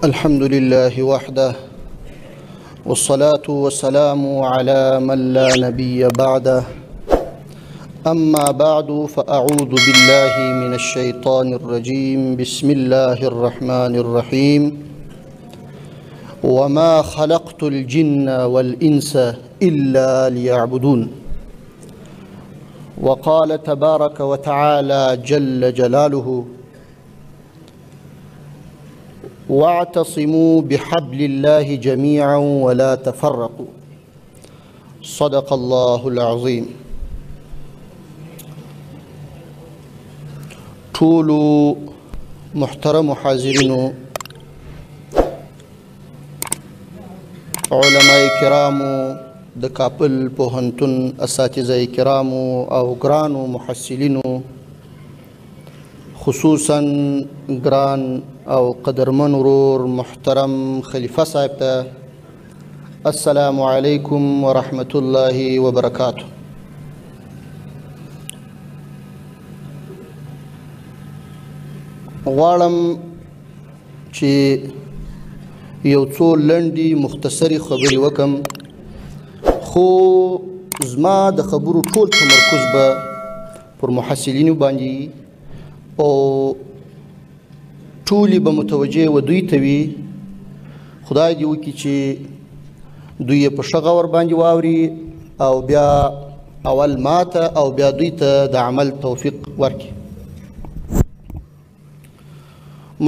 الحمد لله وحده والصلاة والسلام على من لا نبي بعده أما بعد فأعوذ بالله من الشيطان الرجيم بسم الله الرحمن الرحيم وما خلقت الجن والإنس إلا ليعبدون وقال تبارك وتعالى جل جلاله واعتصموا بحبل الله جميعا ولا تفرقوا صدق الله العظيم. ټولو محترم حاضرینو، علماء کرامو، د کابل پوهنتون اساتذه کرامو او ګرانو محصلینو، خصوصا ګران او قدرمن ورور محترم خلیفه صاحب ته السلام علیکم ورحمت الله وبرکاته. غواړم چې یو څو لنډې مختصرې خبرې وکم، خو زما د خبرو ټول تمرکز به پر محصلینو باندې او ټولې به متوجه و دوی ته وي. خدای دې وکړي چې دوی یې په ښه غور باندې واوري او بیا اول ماته او بیا دوی ته د عمل توفیق ورکړي.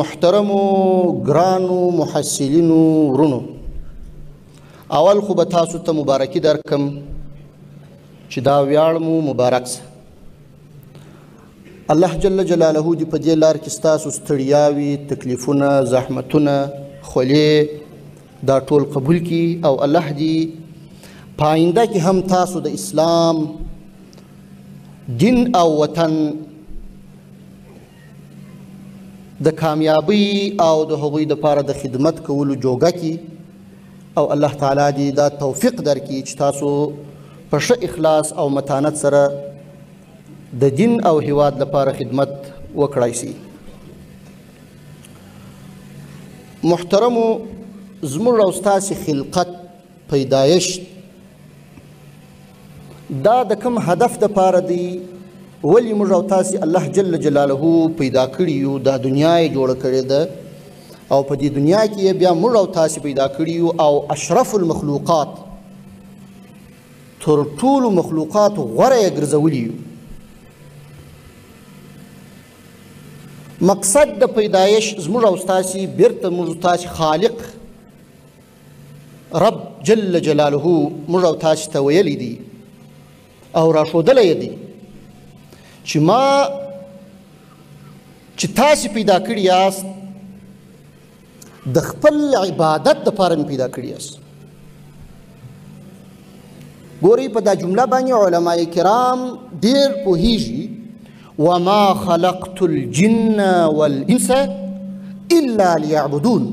محترمو ګرانو محصلینو ورونو، اول خو به تاسو ته مبارکي درکم چې دا ویاړ مو مبارک سه. الله جل جلاله دې په دې لار کې ستاسو ستړیاوې، تکلیفونه، زحمتونه، خولې دا ټول قبول کړي او الله دې په آینده کې هم تاسو د اسلام دین او وطن د کامیابی او د هغوی دپاره د خدمت کولو جوګه کړي او الله تعالی دې دا توفیق درکړي چې تاسو په ښه اخلاص او متانت سره د دین او هیواد لپاره خدمت وکړای شي. محترمو، زموږ او ستاسې خلقت، پیدایش دا د کوم هدف دپاره دی؟ ولې موږ او تاسې الله جل جلاله پیدا کړي یو؟ دا دنیا یې جوړه کړې ده او په دې دنیا کې یې بیا موږ او تاسې پیدا کړي یو او اشرف المخلوقات، تر ټولو مخلوقاتو غوره یې ګرځولي یو. مقصد د پیدایش زموږ او ستاسې بیرته موږ تاسې خالق رب جل جلاله موږ او تاسې ته ویلی دی او راښودلی یې دی چې ما چې تاسې پیدا کړي یاست د خپل عبادت دپاره مې پیدا کړي یاست. ګورئ په دا جمله باندې علماء کرام ډېر پوهیږي، وما خلقت الجن والانس الا ليعبدون.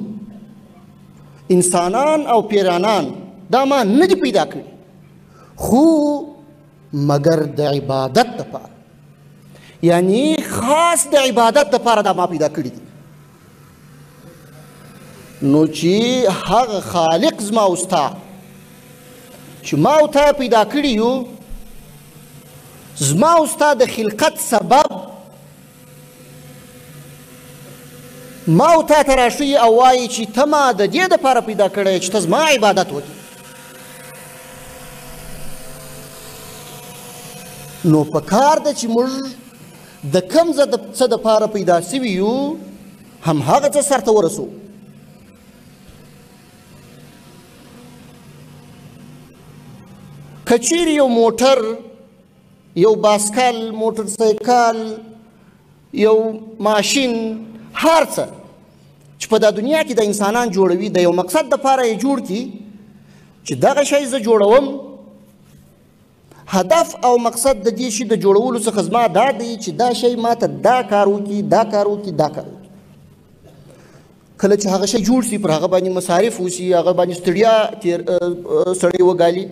انسانان او پیرانان دا ما نه دي پیدا کړي خو مگر د عبادت دپاره، یعنی خاص د عبادت دپاره دا ما پیدا کړي دي. نو چې هغه خالق زما او ستا چې ما او تا پیدا کړي یو، زما او ستا د خلقت سبب ما او تا ته راشي او وایي چې ته ما د دې دپاره پیدا کړی چې ته زما عبادت وکړې. نو په کار ده چې موږ د کوم څه دپاره پیدا سوي یو هم هغه څه سرته ورسو. که چیرې یو موټر، یو باسکل، موټر سایکل، یو ماشین، هر څه چې په دا دنیا کې د انسانان جوړوي د یو مقصد دپاره یې جوړ کړي چې دغه شی زه جوړوم، هدف او مقصد د دې شي د جوړولو څخه زما دا دی چې دا شی ماته دا کار وکړي، دا کار وکړي، دا کار وکړي. کله چې هغه شی جوړ شي، پر هغه باندې مصارف وشي، هغه باندې ستړیا سړی وګالي،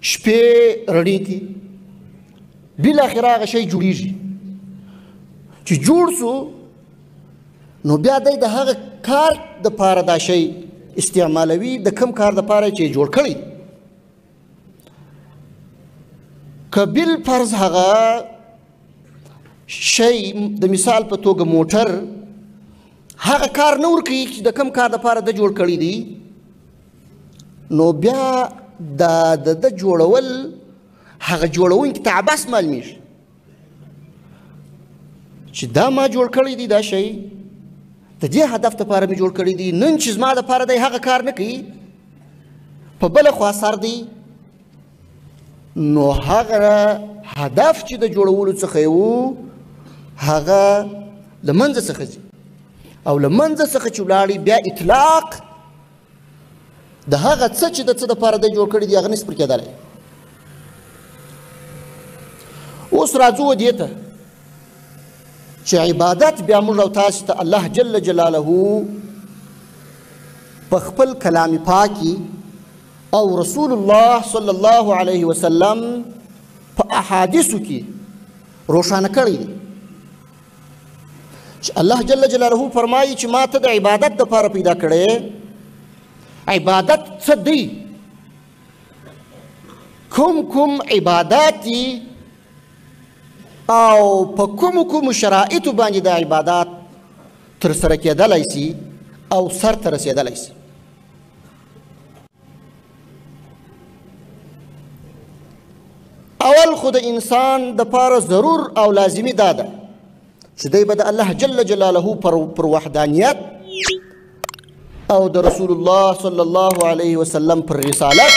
شپې رڼې کړي، بالاخره هغه شی جوړیږي. چې جوړ سو نو بیا دی د هغه کار دپاره دا شی استعمالوي د کوم کار دپاره چې جوړ کړی که بالفرض هغه شی د مثال په توګه موټر هغه کار نه ورکوي چې د کوم کار دپاره ده جوړ کړی دی نو بیا دا د جوړول هغه جوړونکي ته عبث معلومیږي چې دا ما جوړ کړی دی دا شی د دې هدف دپاره مې جوړ کړی دی نن چې زما دپاره دی هغه کار نه کوي په بله خوا سر دی نو هغه هدف چې د جوړولو څخه یې و هغه له منځه څخه ځي او له منځه څخه چې ولاړي بیا اطلاق د هغه څه چې د څه دپاره دی جوړ کړي دی هغه نسي پر کېدلی اوس راځو دې ته چې عبادت بیا موږ او تاسو ته الله جل جلاله په خپل کلام پاکي او رسول الله صلی الله علیه وسلم په احادیثو کې روښانه کړی دی چې الله جل جلاله فرمایي چې ما ته د عبادت دپاره پیدا کړی عبادت څه دی کوم عبادات دي او په کومو شرایطو باندې د عبادات ترسره کېدلی سي او سر ته رسېدلی سي اول خو د انسان دپاره ضرور او لازمي دا ده چې دی به د الله جل جلاله پر وحدانیت او د رسول الله صلی الله علیه وسلم پر رسالت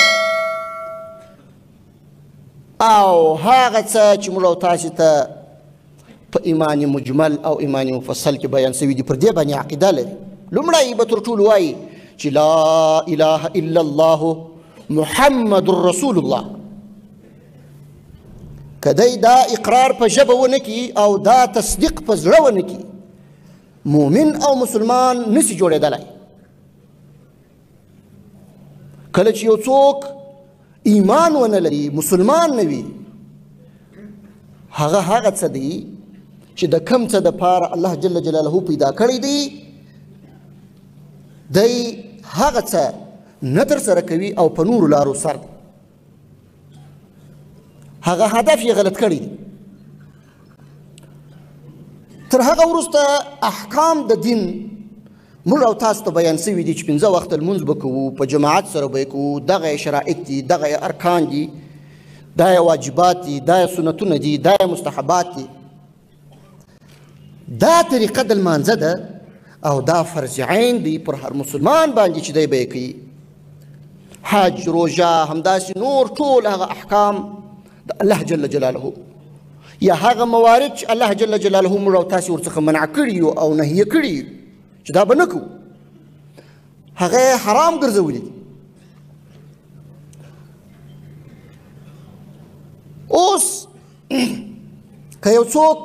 او هغه څه چې موږ او تاسو ته په ایمان مجمل او ایمان مفصل کې بیان شوي دي پر دې باندې عقیده لري لومړی به تر ټولو وایي چې لا اله الا الله محمد رسول الله که دی دا اقرار په ژبه ونه کړي او دا تصدیق په زړه ونه کړي مؤمن او مسلمان نسي جوړېدلی کله چې یو څوک ایمان ونه لري مسلمان نه وي هغه څه دی چې د کوم څه دپاره الله جل جلاله پیدا کړی دی دی هغه څه نه ترسره کوي او په نورو لارو سر دی هغه هدف یې غلط کړی دی تر هغه وروسته احکام د دین موږ او تاسو ته بیان شوي دي چې 5 وخته لمونځ به کوو په جماعت سره به یې کوو دغه یې شرایط دي دغه یې ارکان دي دا یې واجبات دي دا یې سنتونه دي دا یې مستحبات دي دا طریقه د لمانځه ده او دا فرض عین دی پر هر مسلمان باندې چې دی به یې کوي حج روژه همداسې نور ټول هغه احکام د الله جل جلاله یا هغه موارد چې الله جل جلاله موږ او تاسې ورڅخه منع کړي یو او نهیه کړي یو چې دا به نه کوو هغه حرام ګرځولي دي اوس که یو څوک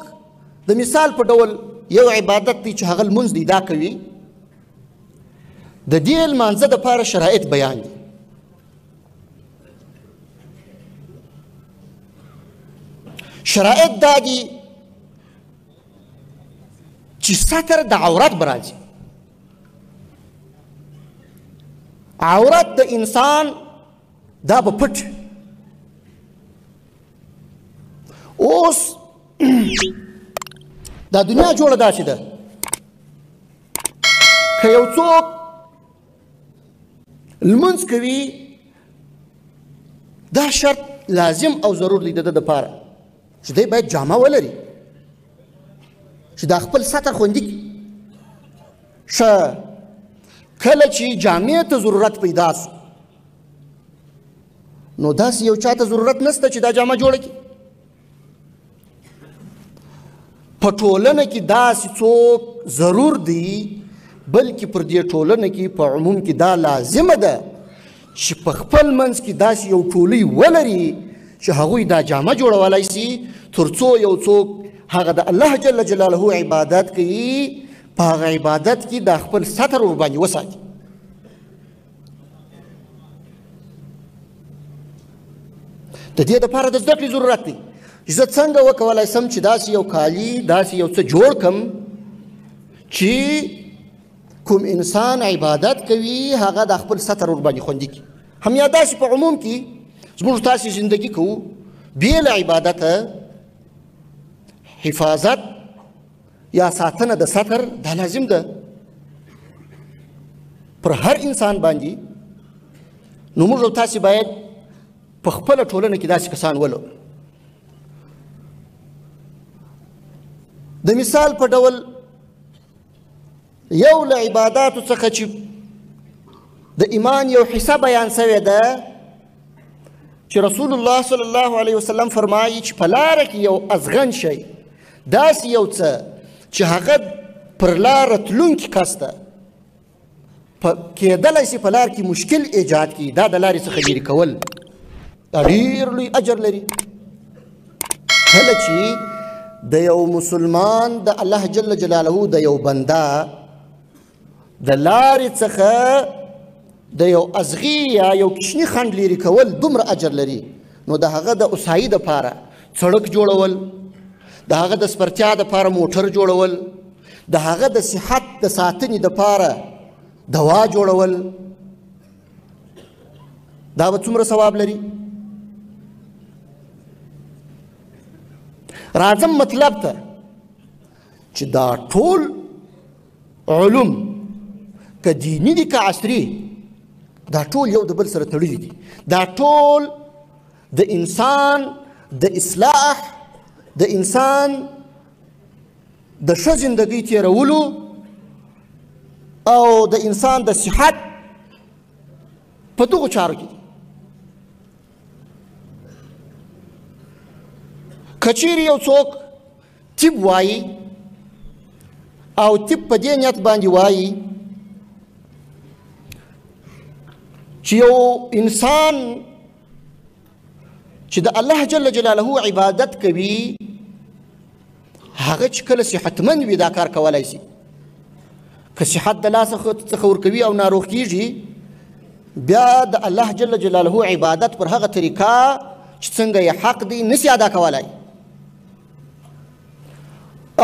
د مثال په ډول یو عبادت دی چې هغه لمونځ دی دا کوي د دې لمانځه دپاره شرایط بیان دي شرایط دا دي چې ستر د عورت به راځي عورت د انسان دا به پټ اوس دا دنیا جوړه داسې ده که یو څوک لمونځ کوي دا شرط لازم او ضرور دی د ده دپاره چې دی باید جامه ولري چې دا خپل سطر خوندي کړي ښه کله چې جامې ته ضرورت پیدا سو نو داسې یو چا ته ضرورت نشته چې دا جامه جوړه کړي په ټولنه کې داسې څوک ضرور دی بلکې پر دې ټولنه کې په عموم کې دا لازمه ده چې په خپل منځ کې داسې یو ټولۍ ولري چې هغوی دا جامه جوړولی سي تر څو یو څوک هغه د الله جل جلاله عبادت کوي په هغه عبادت کې دا خپل ستر ورباندې وساتي د دې دپاره د زده کړې ضرورت دی زه څنګه وکولی سم چې داسې یو کالي داسې یو څه جوړ کړم چې کوم انسان عبادت کوي هغه د خپل ستر ورباندې خوندي کړي. هم یا داسې په عموم کې زموږ تاسې زندگی کوو بې له عبادته حفاظت یا ساتنه د ستر دا لازم ده پر هر انسان باندې. نو موږ او تاسې باید په خپله ټولنه کې داسې کسان ولرو. د مثال په ډول یو له عباداتو څخه چې د ایمان یو حصه بیان سوې ده چې رسول الله صلی الله علیه وسلم فرمایي چې په لاره کې یو ازغن شی داسې یو څه چې هغه پر لاره تلونکي کس ته کېدلی شي په لار کې مشکل ایجاد کړي، دا د لارې څخه لرې کول دا ډېر لوی اجر لري. کله چې د یو مسلمان د الله جل جلاله د یو بنده د لارې څخه د یو ازغي یا یو کوچني خنډ لرې کول دومره اجر لري، نو د هغه د اوسایي دپاره سړک جوړول، د هغه د سپرتیا دپاره موټر جوړول، د هغه د صحت د ساتنې دپاره دوا جوړول، دا به څومره ثواب لري. راځم مطلب ته چې دا ټول علوم که دیني دي که عصري دا ټول یو د بل سره تړلي دي. دا ټول د انسان د اصلاح، د انسان د ښه زندګۍ تېرولو او د انسان د صحت په دغو چارو کې دي. که چیرې یو څوک طب وایي او طب په دې نیت باندې وایي چې یو انسان چې د الله جل جلاله عبادت کوي هغه چې کله صحتمند وي دا کار کولی شي. که صحت د لاسه څخه ورکوي او ناروغ کیږي بیا د الله جل جلاله عبادت پر هغه طریقه چې څنګه یې حق دی نسي ادا کولی.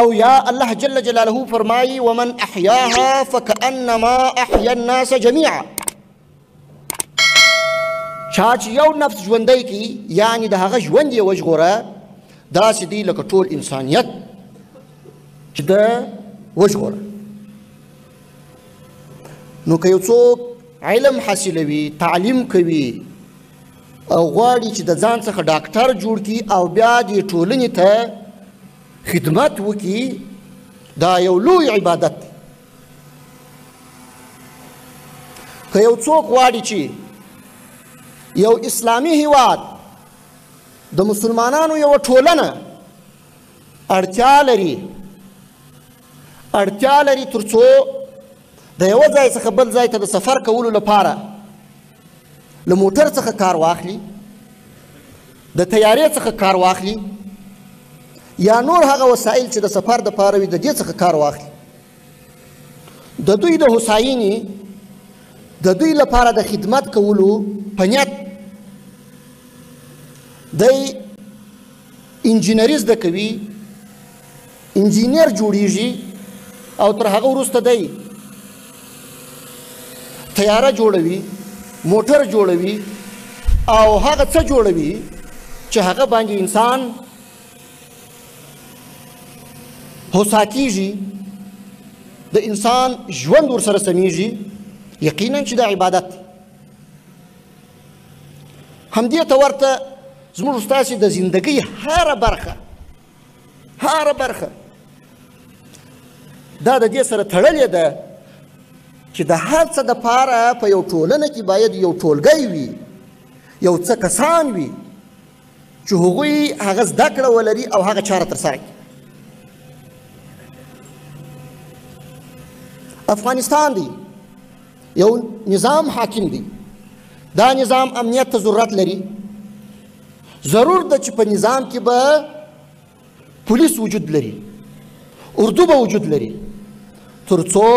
او یا الله جل جلاله فرمایي ومن احیاها فکأنما احیا الناس جمیعا. چا چې یو نفس ژوندی کي یعنی د هغه ژوند یې وژغوره داسې دی لکه ټول انسانیت چې ده وژغوره. نو که یو څوک علم حاصلوي، تعلیم کوي او غواړي چې د ځان څخه ډاکټر جوړ کړي او بیا دې ټولنې ته خدمت وکړي دا یو لوی عبادت دی. که یو څوک غواړي چې یو اسلامي هیواد د مسلمانانو یو ټولنه اړتیا لري تر څو د یوه ځای څخه بل ځای ته د سفر کولو لپاره له موټر څخه کار واخلي، د طیارې څخه کار واخلي یا نور هغه وسایل چې د سفر دپاره وي د دې څخه کار واخلي. د دوی د هوساینې د دوی لپاره د خدمت کولو په نیت دی انجینري زده کوي، انجینر جوړیږي او تر هغه وروسته دی طیاره جوړوي، موټر جوړوي او هغه څه جوړوي چې هغه باندې انسان هوسا کیږي، د انسان ژوند ورسره سمیږي. یقینا چې دا عبادت دی. همدې ته ورته زموږ ستاسې د زندګۍ هره برخه دا د دې سره تړلې ده چې د هر څه دپاره په یو ټولنه کې باید یو ټولګی وي، یو څه کسان وي چې هغوی هغه زده کړه ولري او هغه چاره ترسره کړي. افغانستان دی یو نظام حاکم دی، دا نظام امنیت ته ضرورت لري. ضرور ده چې په نظام کې به پولیس وجود لري، اردو به وجود لري، تر څو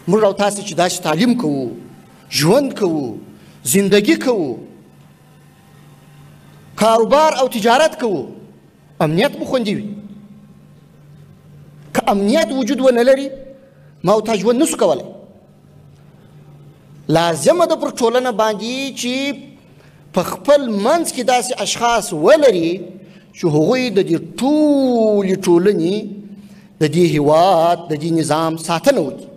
موږ او تاسې چې داسې تعلیم کوو، ژوند کوو، زندگی کوو، کاروبار او تجارت کوو، امنیت مو خوندي وي. که امنیت وجود ونه لري ما او تا ژوند نسو کولی. لازمه ده پر ټولنه باندې چې په خپل منځ کې داسې اشخاص ولري چې هغوی د دې ټولې ټولنې د دې هیواد د دې نظام ساتنه وکړي.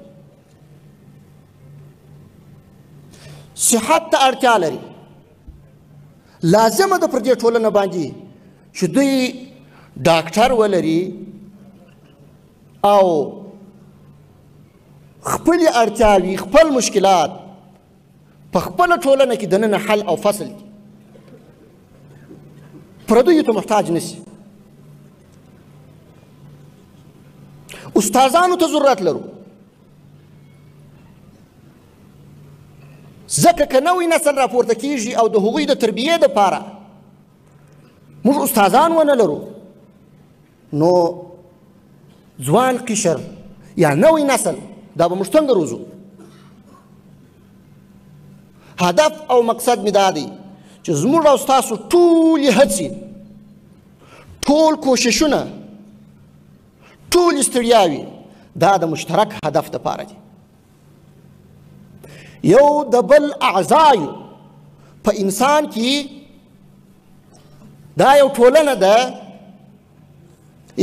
صحت ته اړتیا لري. لازمه ده پر دې ټولنه باندې چې دوی ډاکټر ولري او خپلې اړتیاوې خپل مشکلات په خپله ټولنه کې دننه حل او فصل کړي. پردیو ته محتاج نشي. استادانو ته ضرورت لرو ځکه که نوی نسل راپورته کیږي او د هغوی د تربیې دپاره موږ استادان ونه لرو نو ځوان قشر یا نوی نسل دا به موږ څنګه روزو؟ هدف او مقصد مې دا دی چې زموږ او ستاسو ټولې هڅې ټول کوششونه ټولې ستړیاوې دا د مشترک هدف دپاره دي. یو د بل اعضایو په انسان کې دا یو ټولنه ده.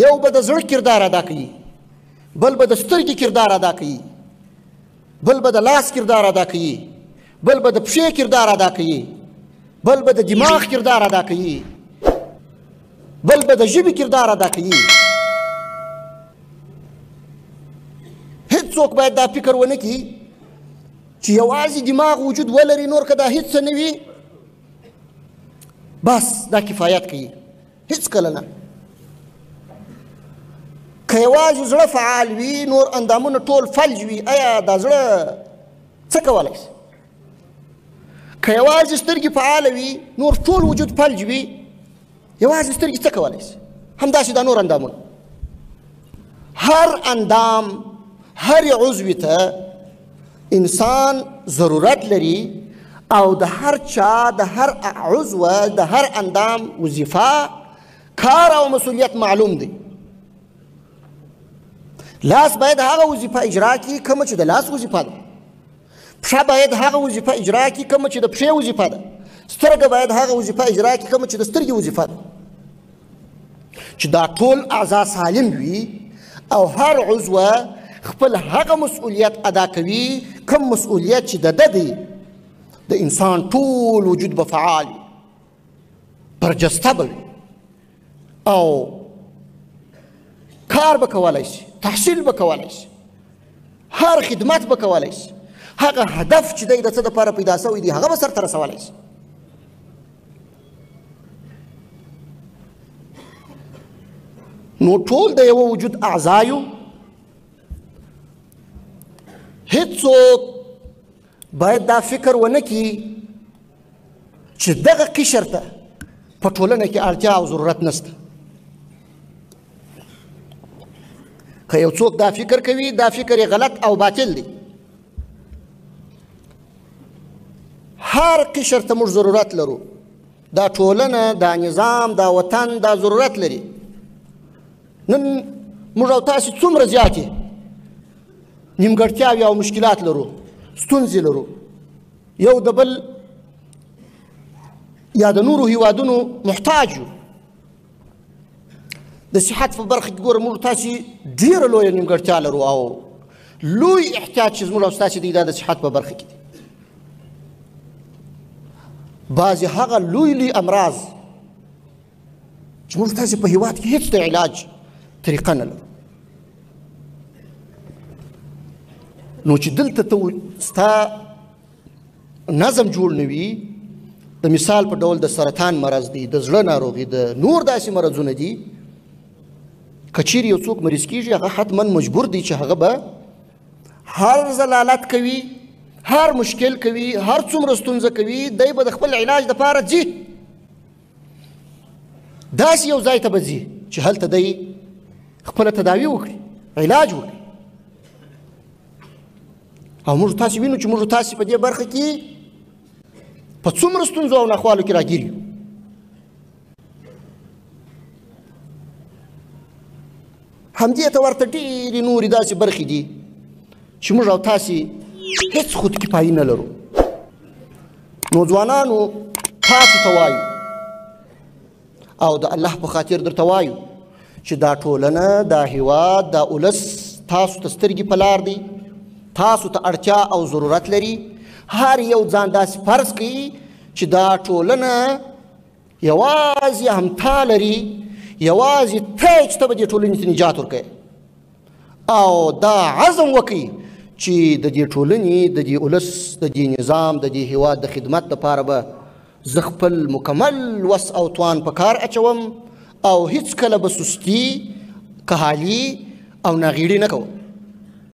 یو به د زړه کردار ادا کوي، بل به د سترګې کردار ادا کوي، بل به د لاس کردار ادا کوي، بل به د پښې کردار ادا کوي، بل به د دماغ کردار ادا کوي، بل به د ژبې کردار ادا کوي. هیڅوک باید دا فکر ونه کړي چې یوازې دماغ وجود ولري نور که دا هیڅ څه نه وي بس دا کفایت کوي. هیڅکله نه. که یوازې زړه فعال وي نور اندامونه ټول فلج وي آیا دا زړه څه کولی شي؟ که یوازې سترګې فعاله وي نور ټول وجود فلج وي یوازې سترګې څه کولی شي؟ همداسې دا نور اندامونه. هر اندام هر عضو ته انسان ضرورت لري او د هر چا د هر عضو د هر اندام وظیفه کار او مسؤلیت معلوم دی. لاس باید هغه وظیفه اجرا کړي کومه چې د لاس وظیفه ده. پښه باید هغه وظیفه اجرا کړي کومه چې د پښې وظیفه ده. سترګه باید هغه وظیفه اجرا کړي کومه چې د سترګې وظیفه ده. چې دا ټول اعضا سالم وي او هر عضو خپل هغه مسؤلیت ادا کوي کوم مسؤلیت چې د ده دی. د انسان ټول وجود به فعال وي، برجسته به وي او کار به کولی شي، تحصیل به کولی شي، هر خدمت به کولی شي. هغه هدف چې دی د څه دپاره پیدا شوی دی هغه به سرته رسولی شي. نو ټول د یوه وجود اعضایو هیڅوک باید دا فکر ونه کړي چې دغه قشر ته په ټولنه کې اړتیا او ضرورت نشته. که یو څوک دا فکر کوي دا فکر یې غلط او باطل دی. هر قشر ته موږ ضرورت لرو. دا ټولنه دا نظام دا وطن دا ضرورت لري. نن موږ او تاسې څومره زیاتې نیمګړتیاوې او مشکلات لرو، ستونزې لرو. یو د بل یا د نورو هیوادونو محتاج یو. د صحت په برخه کې ګوره موږ تاسې ډېره لویه نیمګړتیا لرو او لوی احتیاج چې زموږ او ستاسې دی دا د صحت په برخه کې دی. بعضې هغه لوی امراض چې موږ تاسې په هیواد کې هیڅ د علاج طریقه نه لرو. نو چې دلته ته ستا نظم جوړ نه وي، د مثال په ډول د سرطان مرض دی، د زړه ناروغي، د نور داسې مرضونه دي، که چیرې یو څوک مریض کېږي هغه حتما مجبور دی چې هغه به هر ضلالت کوي، هر مشکل کوي، هر څومره ستونزه کوي، دی به د خپل علاج دپاره ځي. داسې یو ځای ته به ځي چې هلته دی خپله تداوي وکړي، علاج وکړي. او موږ تاسې وینو چې موږ تاسې په دې برخه کې په څومره ستونزو او ناخوالو کې راګیر یو. همدې ته ورته ډېرې نورې داسې برخې دي چې موږ او تاسې هیڅ خودکفایي نه لرو. نو ځوانانو تاسو ته وایو او د الله په خاطر درته وایو چې دا ټولنه، دا هیواد، دا ولس تاسو ته سترګې په لار دی، تاسو ته اړتیا او ضرورت لري. هر یو ځان داسې فرض کړي چې دا ټولنه یوازې همتا لري، یوازې ته چې ته به دې ټولنې ته نجات ورکوې، او دا عزم وکړي چې د دې ټولنې، د دې ولس، د دې نظام، د دې هیواد د خدمت لپاره به زه خپل مکمل وس او توان په کار اچوم او هیڅکله به سستي، کهالي او ناغیړي نه کوم.